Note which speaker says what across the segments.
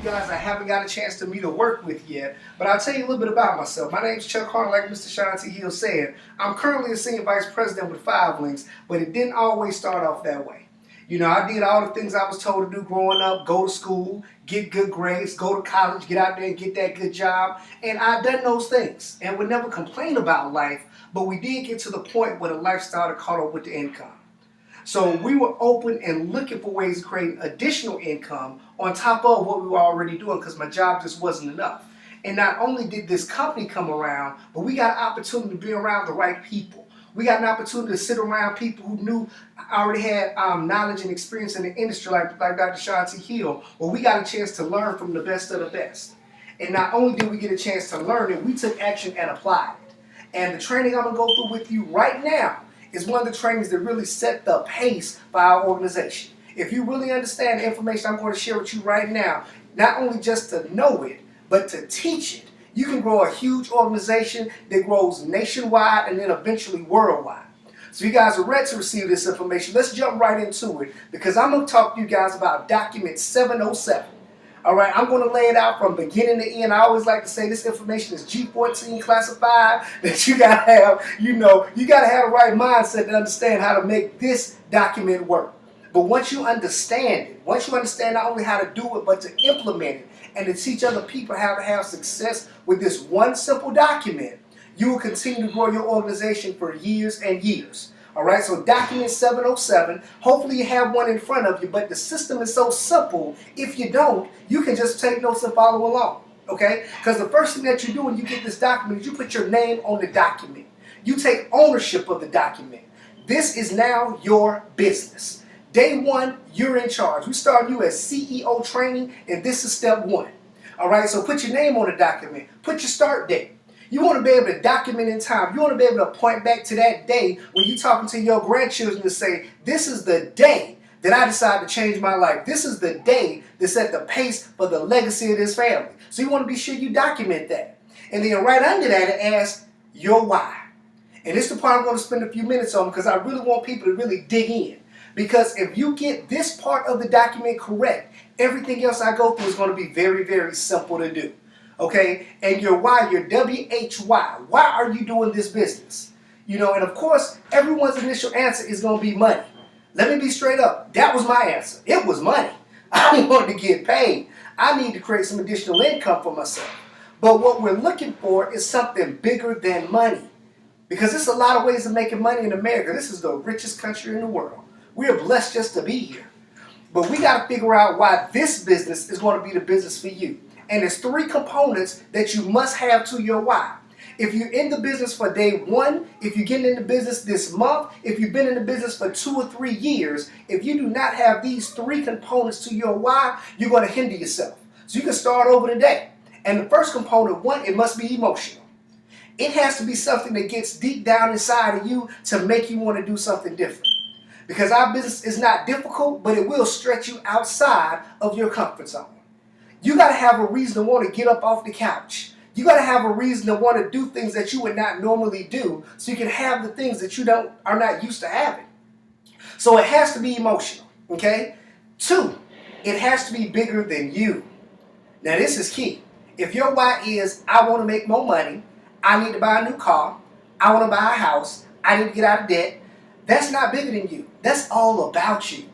Speaker 1: guys I haven't got a chance to meet or work with yet, but I'll tell you a little bit about myself. My name's Chuck Harden, like Mr. Sean T. Hill said. I'm currently a senior vice president with 5 Links, but it didn't always start off that way. You know, I did all the things I was told to do growing up: go to school, get good grades, go to college, get out there and get that good job. And I've done those things and would never complain about life, but we did get to the point where the life started caught up with the income. So we were open and looking for ways to create additional income on top of what we were already doing, because my job just wasn't enough. And not only did this company come around, but we got an opportunity to be around the right people. We got an opportunity to sit around people who knew, already had knowledge and experience in the industry, like Dr. Sean T. Hill, where we got a chance to learn from the best of the best. And not only did we get a chance to learn it, we took action and applied it. And the training I'm going to go through with you right now is one of the trainings that really set the pace for our organization. If you really understand the information I'm going to share with you right now, not only just to know it, but to teach it, you can grow a huge organization that grows nationwide and then eventually worldwide. So you guys are ready to receive this information. Let's jump right into it, because I'm going to talk to you guys about document 707. All right, I'm going to lay it out from beginning to end. I always like to say this information is G14 classified, that you got to have, you got to have the right mindset to understand how to make this document work. But once you understand it, once you understand not only how to do it, but to implement it and to teach other people how to have success with this one simple document, you will continue to grow your organization for years and years. All right, so document 707, hopefully you have one in front of you, but the system is so simple, if you don't, you can just take notes and follow along, okay? Because the first thing that you do when you get this document is you put your name on the document. You take ownership of the document. This is now your business. Day one, you're in charge. We start you as CEO training, and this is step one. All right, so put your name on the document. Put your start date. You want to be able to document in time. You want to be able to point back to that day when you're talking to your grandchildren to say, this is the day that I decided to change my life. This is the day that set the pace for the legacy of this family. So you want to be sure you document that. And then right under that, it asks your why. And this is the part I'm going to spend a few minutes on, because I really want people to really dig in. Because if you get this part of the document correct, everything else I go through is going to be very, very simple to do. Okay? And your why, your WHY. Why are you doing this business? And of course, everyone's initial answer is going to be money. Let me be straight up. That was my answer. It was money. I wanted to get paid. I need to create some additional income for myself. But what we're looking for is something bigger than money. Because there's a lot of ways of making money in America. This is the richest country in the world. We are blessed just to be here. But we got to figure out why this business is going to be the business for you. And there's 3 components that you must have to your why. If you're in the business for day 1, if you're getting into business this month, if you've been in the business for 2 or 3 years, if you do not have these 3 components to your why, you're going to hinder yourself. So you can start over today. And the first component, 1, it must be emotional. It has to be something that gets deep down inside of you to make you want to do something different. Because our business is not difficult, but it will stretch you outside of your comfort zone. You got to have a reason to want to get up off the couch. You got to have a reason to want to do things that you would not normally do, so you can have the things that you are not used to having. So it has to be emotional, okay? 2, it has to be bigger than you. Now this is key. If your why is, I want to make more money, I need to buy a new car, I want to buy a house, I need to get out of debt, that's not bigger than you. That's all about you.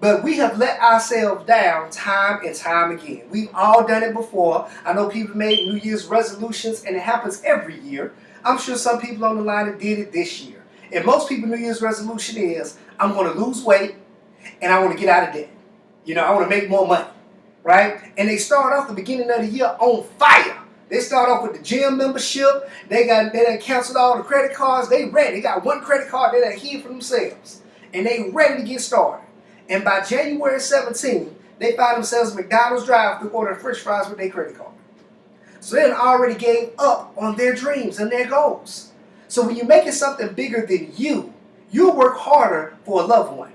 Speaker 1: But we have let ourselves down time and time again. We've all done it before. I know people made New Year's resolutions, and it happens every year. I'm sure some people on the line that did it this year. And most people's New Year's resolution is, I'm going to lose weight, and I want to get out of debt. I want to make more money, right? And they start off the beginning of the year on fire. They start off with the gym membership. They done canceled all the credit cards. They ready. They got 1 credit card they done hid for themselves. And they ready to get started. And by January 17th, they find themselves at McDonald's drive-thru ordering french fries with their credit card. So they already gave up on their dreams and their goals. So when you're making something bigger than you, you'll work harder for a loved one.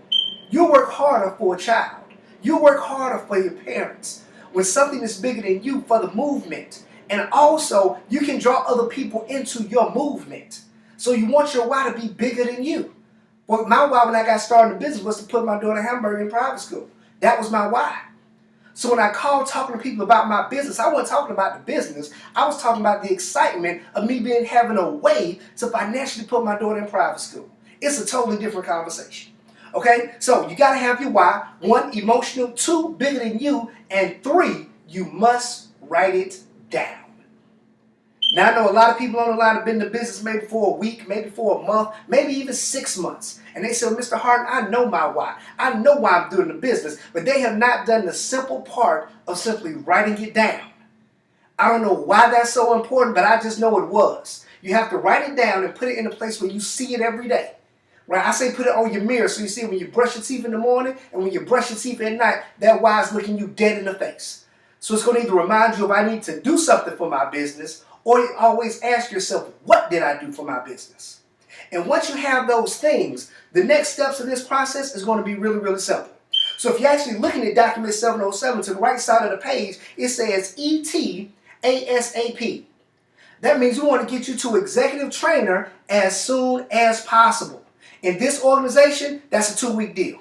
Speaker 1: You'll work harder for a child. You'll work harder for your parents. When something is bigger than you, for the movement. And also, you can draw other people into your movement. So you want your why to be bigger than you. Well, my why when I got started in business was to put my daughter Hamburger in private school. That was my why. So when I called talking to people about my business, I wasn't talking about the business. I was talking about the excitement of me having a way to financially put my daughter in private school. It's a totally different conversation. Okay? So you got to have your why. 1, emotional. 2, bigger than you. And 3, you must write it down. Now, I know a lot of people on the line have been in the business maybe for a week, maybe for a month, maybe even 6 months. And they say, Mr. Harden, I know my why. I know why I'm doing the business, but they have not done the simple part of simply writing it down. I don't know why that's so important, but I just know it was. You have to write it down and put it in a place where you see it every day. Right? I say put it on your mirror so you see it when you brush your teeth in the morning and when you brush your teeth at night, that why is looking you dead in the face. So it's going to either remind you if I need to do something for my business, or you always ask yourself, what did I do for my business? And once you have those things, the next steps of this process is going to be really, really simple. So if you're actually looking at document 707, to the right side of the page, it says ETASAP. That means we want to get you to executive trainer as soon as possible. In this organization, that's a 2-week deal.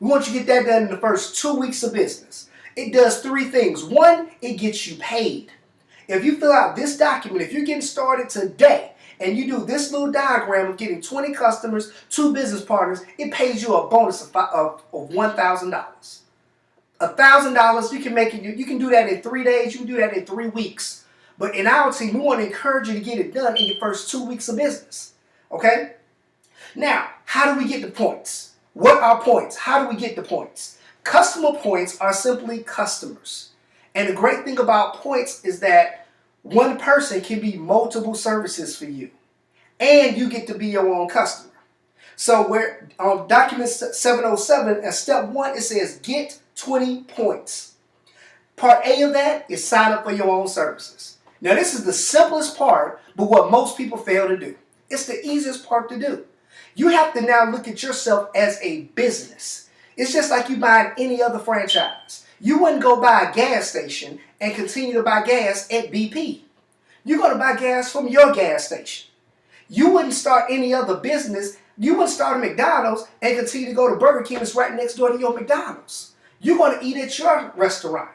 Speaker 1: We want you to get that done in the first 2 weeks of business. It does 3 things. 1, it gets you paid. If you fill out this document, if you're getting started today, and you do this little diagram of getting 20 customers, 2 business partners, it pays you a bonus of $1,000. $1,000, you can make it. You can do that in 3 days. You can do that in 3 weeks. But in our team, we want to encourage you to get it done in your first 2 weeks of business. Okay? Now, how do we get the points? What are points? How do we get the points? Customer points are simply customers. And the great thing about points is that one person can be multiple services for you. And you get to be your own customer. So where on document 707, as step 1, it says get 20 points. Part A of that is sign up for your own services. Now this is the simplest part, but what most people fail to do. It's the easiest part to do. You have to now look at yourself as a business. It's just like you buying any other franchise. You wouldn't go buy a gas station and continue to buy gas at BP. You're going to buy gas from your gas station. You wouldn't start any other business. You wouldn't start a McDonald's and continue to go to Werrkking that's right next door to your McDonald's. You're going to eat at your restaurant.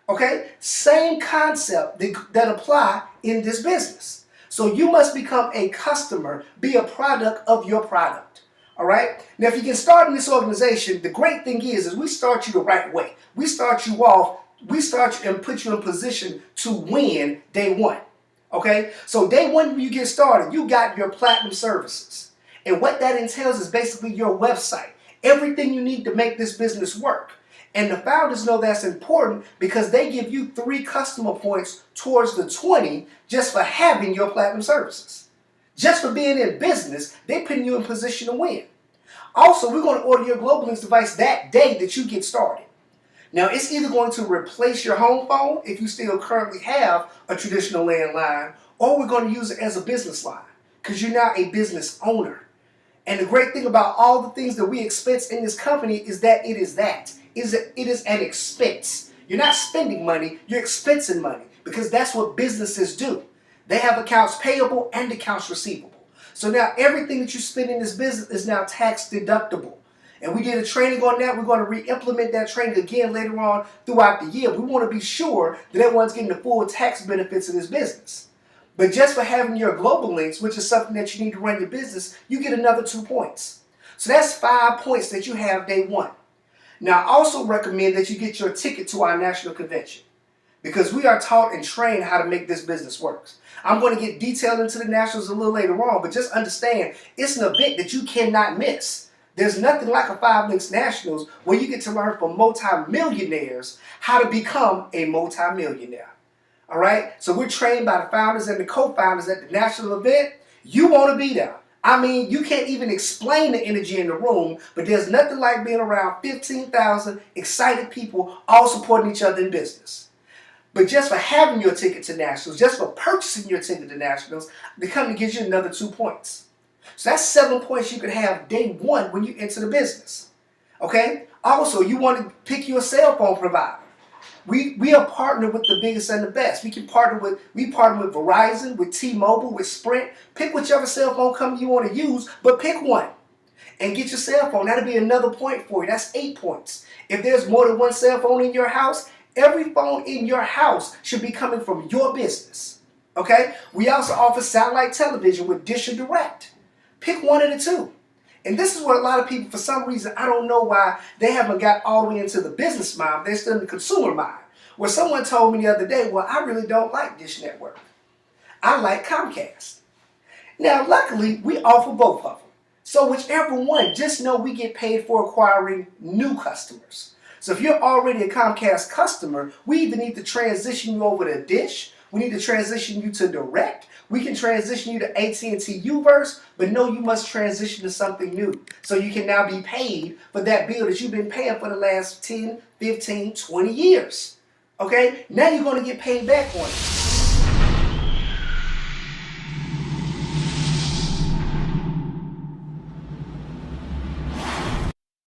Speaker 1: Okay? Same concept that apply in this business. So you must become a customer, be a product of your product. All right? Now, if you get started in this organization, the great thing is we start you the right way. We start you and put you in position to win day 1. Okay? So day 1 when you get started, you got your platinum services. And what that entails is basically your website. Everything you need to make this business work. And the founders know that's important because they give you 3 customer points towards the 20 just for having your platinum services. Just for being in business, they're putting you in position to win. Also, we're going to order your Global Links device that day that you get started. Now, it's either going to replace your home phone if you still currently have a traditional landline, or we're going to use it as a business line because you're now a business owner. And the great thing about all the things that we expense in this company is that it is an expense. You're not spending money, you're expensing money because that's what businesses do. They have accounts payable and accounts receivable. So now everything that you spend in this business is now tax deductible. And we did a training on that. We're going to re-implement that training again later on throughout the year. We want to be sure that everyone's getting the full tax benefits of this business. But just for having your global links, which is something that you need to run your business, you get another 2 points. So that's 5 points that you have day 1. Now, I also recommend that you get your ticket to our national convention because we are taught and trained how to make this business work. I'm going to get detailed into the nationals a little later on, but just understand it's an event that you cannot miss. There's nothing like a 5 Links Nationals where you get to learn from multi-millionaires how to become a multi-millionaire. All right? So we're trained by the founders and the co-founders at the national event. You want to be there. I mean, you can't even explain the energy in the room, but there's nothing like being around 15,000 excited people all supporting each other in business. But just for having your ticket to nationals, just for purchasing your ticket to nationals, the company gives you another 2 points. So that's 7 points you could have day 1 when you enter the business. Okay? Also, you want to pick your cell phone provider. We are partnered with the biggest and the best. We partner with Verizon, with T-Mobile, with Sprint. Pick whichever cell phone company you want to use, but pick one. And get your cell phone. That'll be another point for you. That's 8 points. If there's more than one cell phone in your house, Every phone in your house should be coming from your business. Okay? We also offer satellite television with Dish or Direct. Pick one of the two. And this is what a lot of people, for some reason, I don't know why, they haven't got all the way into the business mind. They're still in the consumer mind. Where someone told me the other day, well, I really don't like Dish Network. I like Comcast. Now, luckily, we offer both of them. So whichever one, just know we get paid for acquiring new customers. So if you're already a Comcast customer, we either need to transition you over to Dish, we need to transition you to Direct, we can transition you to AT&T Uverse, but no, you must transition to something new. So you can now be paid for that bill that you've been paying for the last 10, 15, 20 years. Okay? Now you're going to get paid back on it.